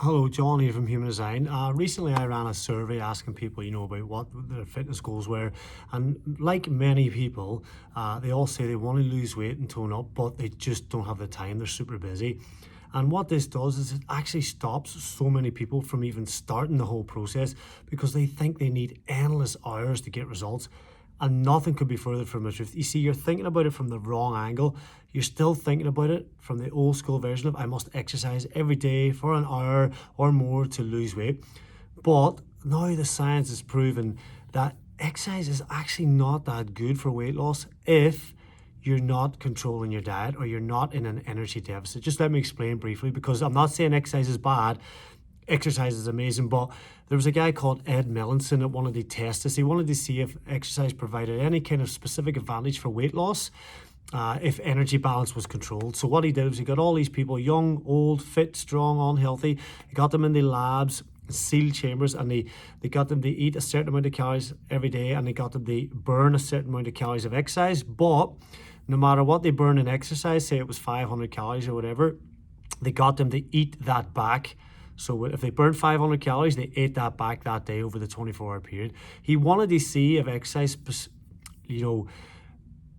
Hello, John here from Human Design. Recently, I ran a survey asking people, about what their fitness goals were, and like many people, they all say they want to lose weight and tone up, but they just don't have the time. They're super busy, and what this does is it actually stops so many people from even starting the whole process because they think they need endless hours to get results. And nothing could be further from the truth. You see, you're thinking about it from the wrong angle. You're still thinking about it from the old school version of I must exercise every day for an hour or more to lose weight. But now the science has proven that exercise is actually not that good for weight loss if you're not controlling your diet or you're not in an energy deficit. Just let me explain briefly, because I'm not saying exercise is bad. Exercise is amazing, but there was a guy called Ed Millinson that wanted to test this. He wanted to see if exercise provided any kind of specific advantage for weight loss, if energy balance was controlled. So what he did was he got all these people, young, old, fit, strong, unhealthy. He got them in the labs, sealed chambers, and they got them to eat a certain amount of calories every day, and they got them to burn a certain amount of calories of exercise. But no matter what they burn in exercise, say it was 500 calories or whatever, they got them to eat that back. So if they burned 500 calories, they ate that back that day over the 24-hour period. He wanted to see if exercise, you know,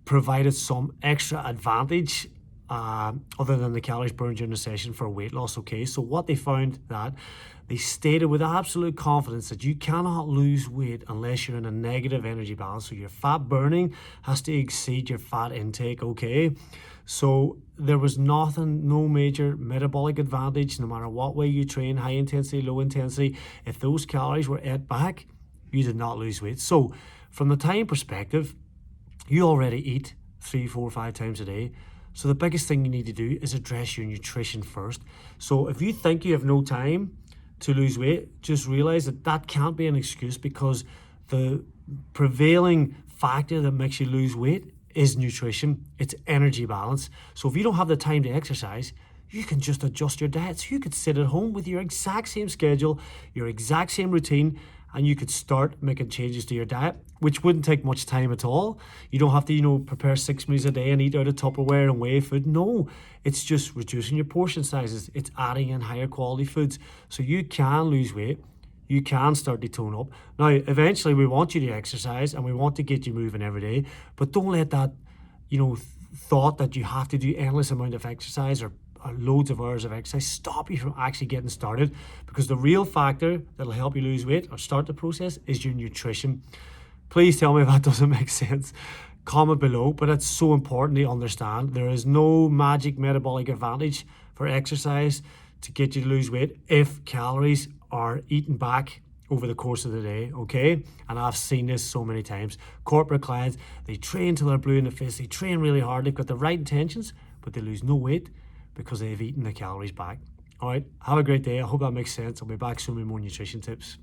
provided some extra advantage other than the calories burned during the session for weight loss. Okay, so what they found that they stated with absolute confidence that you cannot lose weight unless you're in a negative energy balance. So your fat burning has to exceed your fat intake. Okay, so there was nothing, no major metabolic advantage, no matter what way you train, high intensity, low intensity. If those calories were ate back, you did not lose weight. So from the time perspective, you already eat 3, 4, 5 times a day. So the biggest thing you need to do is address your nutrition first. So if you think you have no time to lose weight, just realize that that can't be an excuse, because the prevailing factor that makes you lose weight is nutrition. It's energy balance. So if you don't have the time to exercise, you can just adjust your diet. So you could sit at home with your exact same schedule, your exact same routine, and you could start making changes to your diet, which wouldn't take much time at all. You don't have to, prepare 6 meals a day and eat out of Tupperware and weigh food. No, it's just reducing your portion sizes. It's adding in higher quality foods. So you can lose weight. You can start to tone up. Now, eventually we want you to exercise and we want to get you moving every day, but don't let that, thought that you have to do endless amount of exercise or loads of hours of exercise stop you from actually getting started, because the real factor that'll help you lose weight or start the process is your nutrition. Please tell me if that doesn't make sense. Comment below, but it's so important to understand there is no magic metabolic advantage for exercise to get you to lose weight if calories are eaten back over the course of the day, okay? And I've seen this so many times. Corporate clients, they train till they're blue in the face, they train really hard, they've got the right intentions, but they lose no weight because they've eaten the calories back. All right, have a great day. I hope that makes sense. I'll be back soon with more nutrition tips.